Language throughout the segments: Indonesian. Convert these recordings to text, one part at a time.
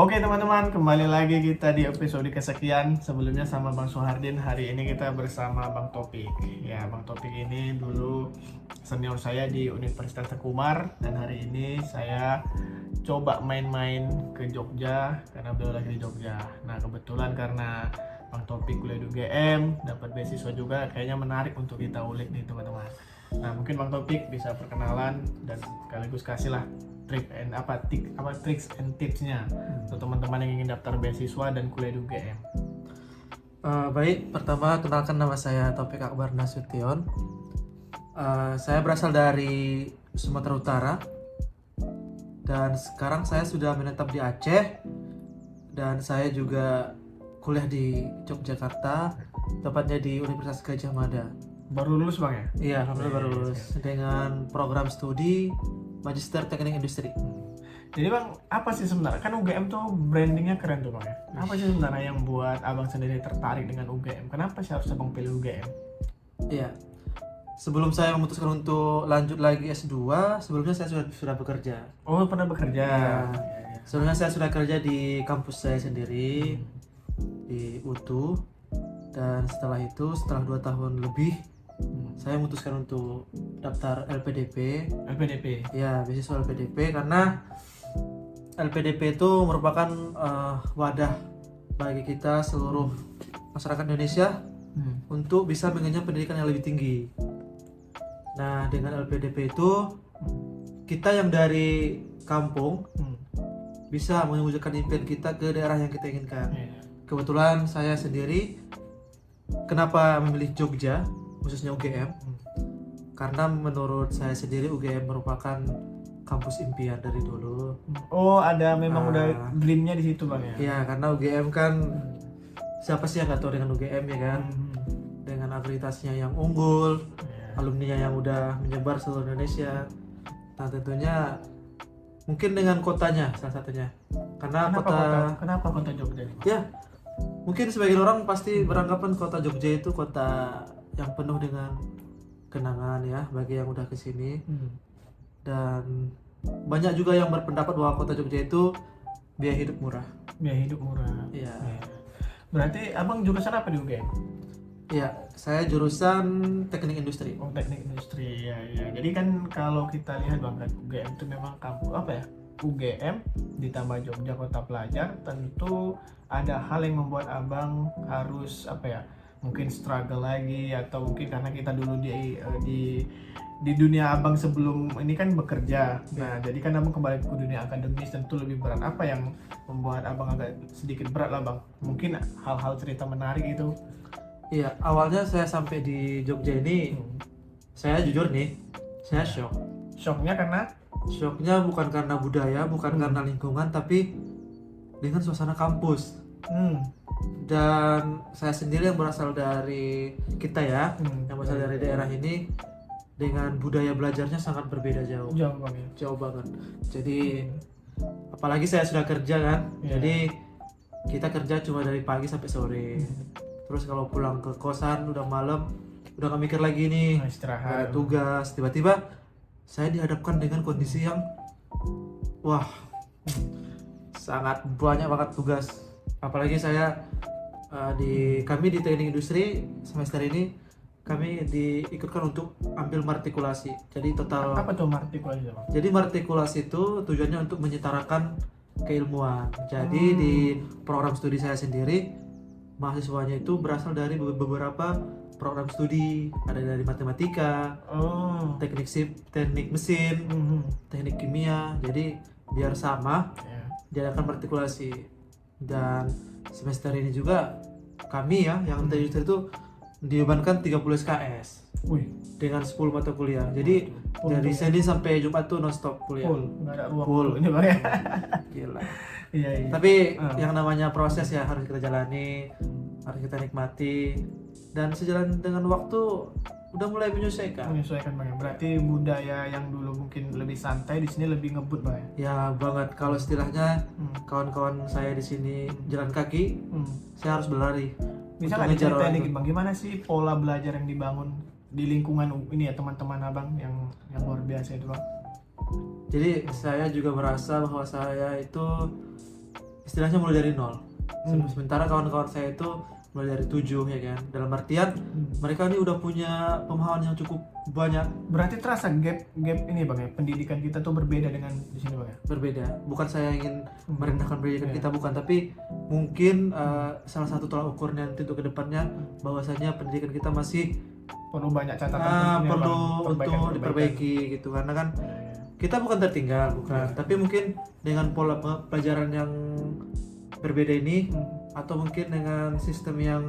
Oke teman-teman, kembali lagi kita di episode kesekian. Sebelumnya sama Bang Soehardin, hari ini kita bersama Bang Topik. Ya, Bang Topik ini dulu senior saya di Universitas Teku Umar, dan hari ini saya coba main-main ke Jogja karena beliau lagi di Jogja. Nah, kebetulan karena Bang Topik kuliah di UGM, dapat beasiswa juga, kayaknya menarik untuk kita ulik nih teman-teman. Nah, mungkin Bang Topik bisa perkenalan dan sekaligus kasihlah tricks and tipsnya untuk teman-teman yang ingin daftar beasiswa dan kuliah di UGM. Baik, pertama kenalkan, nama saya Taufik Akbar Nasution. Saya berasal dari Sumatera Utara dan sekarang saya sudah menetap di Aceh, dan saya juga kuliah di Yogyakarta, tepatnya di Universitas Gadjah Mada. Baru lulus Bang ya? Iya, alhamdulillah baru lulus dengan program studi Magister Teknik Industri. Jadi Bang, apa sih sebenarnya? Kan UGM tuh brandingnya keren tuh Bang ya. Apa sih sebenarnya yang buat Abang sendiri tertarik dengan UGM? Kenapa sih harus Abang pilih UGM? Iya. Sebelum saya memutuskan untuk lanjut lagi S2, sebelumnya saya sudah bekerja. Oh, pernah bekerja? Ya. Ya. Sebelumnya saya sudah kerja di kampus saya sendiri di UTU, dan setelah 2 tahun lebih saya memutuskan untuk daftar LPDP. LPDP? Ya, beasiswa LPDP, karena LPDP itu merupakan wadah bagi kita seluruh masyarakat Indonesia untuk bisa mengenyam pendidikan yang lebih tinggi. Nah, dengan LPDP itu kita yang dari kampung bisa mewujudkan impian kita ke daerah yang kita inginkan. Kebetulan saya sendiri kenapa memilih Jogja, khususnya UGM? Karena menurut saya sendiri UGM merupakan kampus impian dari dulu. Oh, ada memang udah dreamnya di situ Bang ya? Iya, karena UGM kan siapa sih yang nggak tahu dengan UGM ya kan? Dengan akreditasinya yang unggul, alumninya yang udah menyebar seluruh Indonesia. Nah, tentunya mungkin dengan kotanya salah satunya. Karena Kenapa kota Jogja? ya, mungkin sebagian orang pasti beranggapan kota Jogja itu kota yang penuh dengan kenangan ya bagi yang udah kesini. Dan banyak juga yang berpendapat bahwa kota Jogja itu biaya hidup murah. Biaya hidup murah. Iya. Berarti Abang jurusan apa di UGM? Iya, saya jurusan Teknik Industri. Oh, Teknik Industri. Ya. Jadi kan kalau kita lihat Bang, kan UGM itu memang kampus apa ya? UGM ditambah Jogja kota pelajar, tentu ada hal yang membuat Abang harus mungkin struggle lagi, atau mungkin karena kita dulu di dunia Abang sebelum ini kan bekerja. Nah, jadi kan Abang kembali ke dunia akademis, tentu lebih berat. Apa yang membuat Abang agak sedikit berat lah Bang? Mungkin hal-hal cerita menarik itu. Iya, awalnya saya sampai di Jogja ini, saya jujur nih, saya shock. Shocknya karena? Shocknya bukan karena budaya, bukan karena lingkungan, tapi dengan suasana kampus. Dan saya sendiri yang berasal dari kita ya, yang berasal dari daerah ini, dengan budaya belajarnya sangat berbeda jauh. Jauh banget. Jadi apalagi saya sudah kerja kan, jadi kita kerja cuma dari pagi sampai sore. Terus kalau pulang ke kosan udah malam, udah gak mikir lagi nih, istirahat, tugas. Tiba-tiba saya dihadapkan dengan kondisi yang wah, sangat banyak banget tugas. Apalagi saya kami di Teknik Industri semester ini kami diikutkan untuk ambil martikulasi. Jadi total. Apa tuh martikulasi Bang? Jadi martikulasi itu tujuannya untuk menyetarakan keilmuan. Jadi di program studi saya sendiri, mahasiswanya itu berasal dari beberapa program studi. Ada dari matematika, teknik mesin, teknik kimia. Jadi biar sama, diadakan martikulasi. Dan semester ini juga kami ya yang teknik industri itu dibebankan 30 SKS. Dengan 10 mata kuliah. Jadi dari Senin sampai Jumat tuh non-stop kuliah. Nggak ada ruang ini Bang ya. Gila. Iya. Tapi yang namanya proses ya harus kita jalani, harus kita nikmati, dan sejalan dengan waktu udah mulai menyesuaikan Bang ya. Berarti budaya yang dulu mungkin lebih santai di sini lebih ngebut Bang ya. Ya banget. Kalau istilahnya kawan-kawan saya di sini jalan kaki, saya harus berlari. Bisa nggak diceritain dikit Bang, gimana sih pola belajar yang dibangun di lingkungan ini ya teman-teman Abang yang luar biasa itu Bang? Jadi saya juga merasa bahwa saya itu istilahnya mulai dari nol. Sementara kawan-kawan saya itu mulai dari 7 ya kan. Dalam artian mereka ini udah punya pemahaman yang cukup banyak. Berarti terasa gap ini bang ya, pendidikan kita tuh berbeda dengan di sini bang ya. Berbeda. Bukan saya ingin merendahkan pendidikan kita, bukan, tapi mungkin salah satu tolak ukur nanti untuk kedepannya bahwasanya pendidikan kita masih Perlu banyak catatan perlu untuk diperbaiki gitu, karena kan kita bukan tertinggal, bukan, tapi mungkin dengan pola pelajaran yang berbeda ini atau mungkin dengan sistem yang,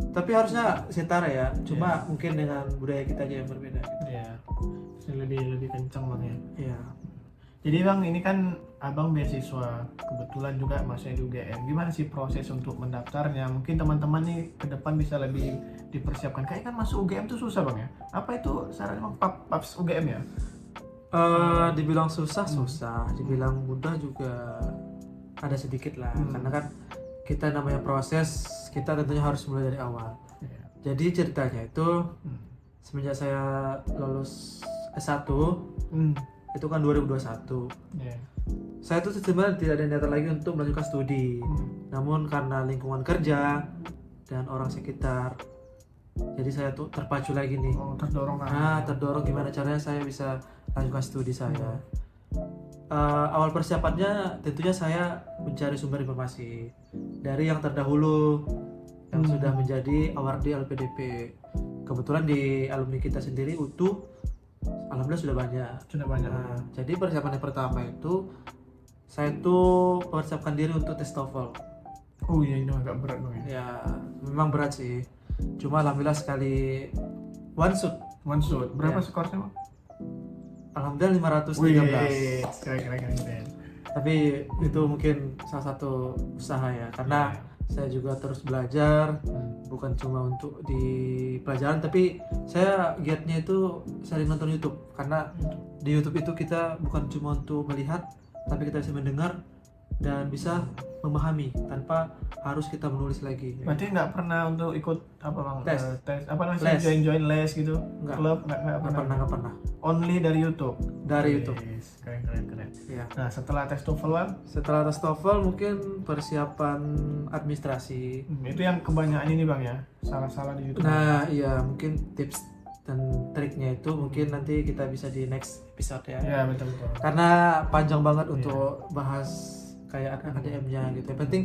tapi harusnya setara ya, cuma mungkin dengan budaya kita aja yang berbeda. Iya. Lebih kencang bang ya. Iya. Jadi bang, ini kan abang beasiswa, kebetulan juga masih di UGM. Gimana sih proses untuk mendaftarnya? Mungkin teman-teman nih ke depan bisa lebih dipersiapkan. Kayak kan masuk UGM tuh susah bang ya? Apa itu syaratnya bang? PAPS UGM ya? Dibilang susah, dibilang mudah juga ada sedikit lah, karena kan kita namanya proses, kita tentunya harus mulai dari awal. Jadi ceritanya itu semenjak saya lulus S1 itu kan 2021. Saya tuh sebenarnya tidak ada niatan lagi untuk melanjutkan studi. Namun karena lingkungan kerja dan orang sekitar, jadi saya tuh terpacu lagi nih. Terdorong gimana caranya saya bisa lanjutkan studi saya. Awal persiapannya tentunya saya mencari sumber informasi dari yang terdahulu yang sudah menjadi awardee LPDP. Kebetulan di alumni kita sendiri UTU alhamdulillah sudah banyak. Jadi persiapan yang pertama itu saya tuh mempersiapkan diri untuk tes TOEFL. Oh iya, ini agak berat bang ya. Ya memang berat sih, cuma alhamdulillah sekali one shot. Berapa skornya bang? Alhamdulillah 513. Keren. Tapi itu mungkin salah satu usaha ya, karena saya juga terus belajar, bukan cuma untuk di pelajaran, tapi saya giatnya itu sering nonton YouTube, karena di YouTube itu kita bukan cuma untuk melihat, tapi kita bisa mendengar dan bisa memahami tanpa harus kita menulis lagi. Berarti nggak pernah untuk ikut apa bang? Tes apa namanya? Join les gitu? Nggak. Klub nggak pernah. Only dari YouTube. YouTube. Keren. Ya. Nah setelah tes TOEFL bang? Setelah tes TOEFL mungkin persiapan administrasi. Itu yang kebanyakan ini bang ya, salah di YouTube. Nah iya, mungkin tips dan triknya itu mungkin nanti kita bisa di next episode ya. Iya betul. Karena panjang banget untuk bahas kayak ADM-nya gitu. Yang penting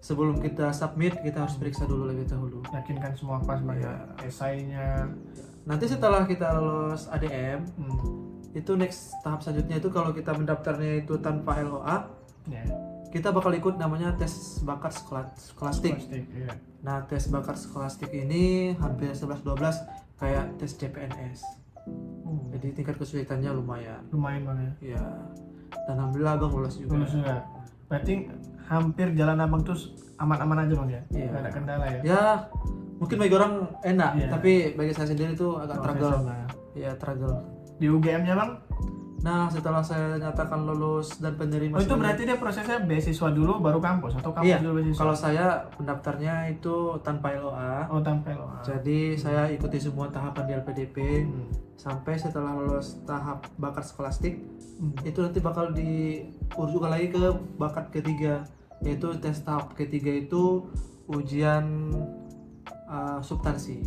sebelum kita submit kita harus periksa dulu lebih dahulu. Yakinkan semua pas bang ya. Esainya. Nanti setelah kita lolos ADM, itu next tahap selanjutnya itu kalau kita mendaftarnya itu tanpa LOA, kita bakal ikut namanya tes bakat skolastik. Nah tes bakat skolastik ini hampir 11-12 kayak tes CPNS. Jadi tingkat kesulitannya lumayan bang ya. Iya. Dan alhamdulillah abang lulus juga. Berarti hampir jalan abang tuh aman-aman aja bang ya? Iya. Gak ada kendala ya? Ya mungkin bagi orang enak, tapi bagi saya sendiri itu agak struggle. Ya struggle. Di UGM-nya bang? Nah setelah saya nyatakan lulus dan penerima. Itu berarti dia prosesnya beasiswa dulu baru kampus atau kampus dulu beasiswa? Kalau saya pendaftarnya itu tanpa LOA. Tanpa LOA. Jadi saya ikuti semua tahapan di LPDP sampai setelah lulus tahap bakat skolastik itu nanti bakal diurusan lagi ke bakat ketiga, yaitu tes tahap ketiga itu ujian substansi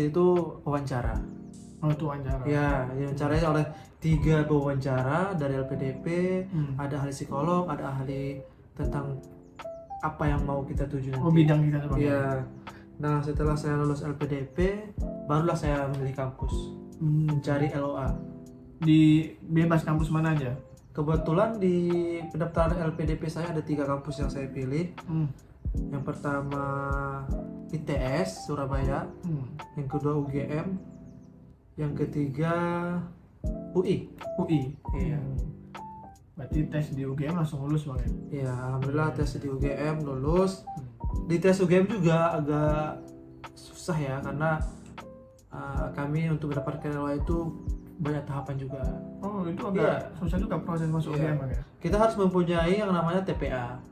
itu wawancara. Itu wawancara. Ya, wawancaranya oleh 3 pewawancara dari LPDP, ada ahli psikolog, ada ahli tentang apa yang mau kita tuju nanti. Bidang kita tuh bang. Iya. Nah, setelah saya lulus LPDP, barulah saya memilih kampus, mencari LOA. Di bebas kampus mana aja? Kebetulan di pendaftaran LPDP saya ada 3 kampus yang saya pilih. Yang pertama ITS Surabaya, yang kedua UGM, yang ketiga UI. Iya. Berarti tes di UGM langsung lulus bang ya? Iya, alhamdulillah tes di UGM lulus. Di tes UGM juga agak susah ya, karena kami untuk mendapatkan LOA itu banyak tahapan juga. Itu agak susah juga proses masuk UGM bang ya? Kita harus mempunyai yang namanya TPA.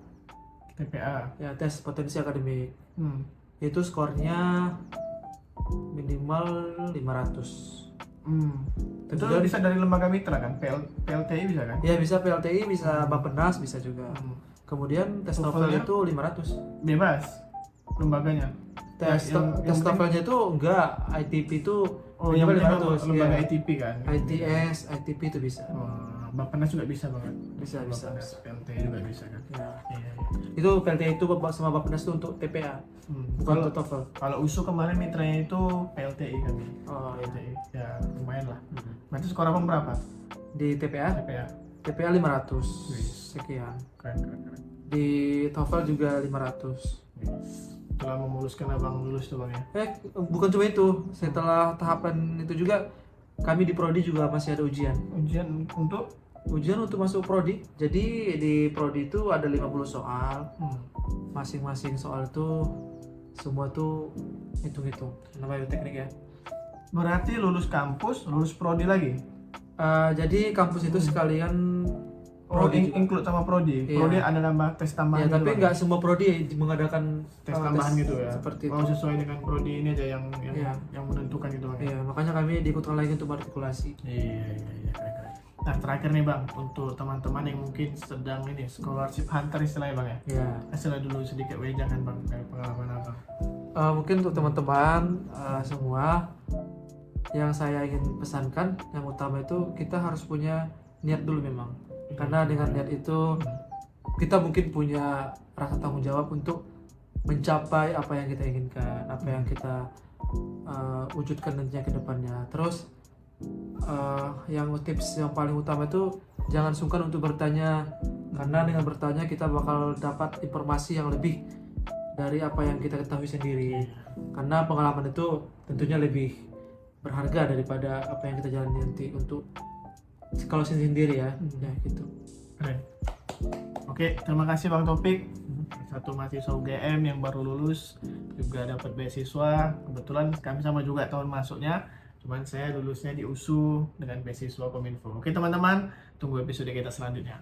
Ya, tes potensi akademik. Itu skornya minimal 500. Itu bisa dari lembaga mitra kan? PLTI bisa kan? Ya bisa PLTI, bisa Bappenas, bisa juga. Kemudian tes TOEFL itu 500. Bebas lembaganya. Tes yang TOEFL-nya itu enggak, ITP itu yang minimal 500. lembaga Ya. ITP kan? ITS, ITP itu bisa. Bappenas juga bisa banget. Bisa. Bappenas, PLTI juga bisa kan? Ya. Iya. Itu PLTI itu sama Bappenas itu untuk TPA, bukan untuk TOEFL. Kalau USU kemarin mitranya itu PLTI kami. Oh, ya. PLTI. Ya lumayan lah. Berarti skor abang berapa? Di TPA TPA. TPA 500 Wih. sekian. Keren. Di TOEFL juga 500. Setelah memuluskan abang lulus tuh bang ya? Bukan cuma itu, setelah tahapan itu juga kami di Prodi juga masih ada ujian. Ujian untuk masuk Prodi. Jadi di Prodi itu ada 50 soal. Masing-masing soal itu semua tuh hitung-hitung. Namanya teknik ya. Berarti lulus kampus, lulus Prodi lagi? Jadi kampus itu sekalian Prodi juga. Include sama Prodi. Iya. Prodi ada nambah tes tambahan. Ya, tapi Bang? nggak semua Prodi mengadakan Tes tambahan gitu ya. Seperti itu. Sesuai dengan Prodi ini aja yang Iya. yang menentukan gitu bang. Iya, makanya kami diikutkan lagi untuk artikulasi. Iya, keren. Nah terakhir nih bang, untuk teman-teman yang mungkin sedang ini scholarship hunter istilahnya bang ya. Ya. Kasihlah dulu sedikit wejangan bang dari pengalaman abang. Mungkin untuk teman-teman semua yang saya ingin pesankan, yang utama itu kita harus punya niat dulu memang. Karena dengan niat itu kita mungkin punya rasa tanggung jawab untuk mencapai apa yang kita inginkan, apa yang kita wujudkan nantinya ke depannya. Terus yang tips yang paling utama itu jangan sungkan untuk bertanya, karena dengan bertanya kita bakal dapat informasi yang lebih dari apa yang kita ketahui sendiri. Karena pengalaman itu tentunya lebih berharga daripada apa yang kita jalani nanti untuk kalau sendiri ya. Ya gitu. Keren. Oke, terima kasih Bang Topik. Satu mahasiswa UGM yang baru lulus juga dapat beasiswa. Kebetulan kami sama juga tahun masuknya. Cuman saya lulusnya di USU dengan beasiswa Kominfo. Oke teman-teman, tunggu episode kita selanjutnya.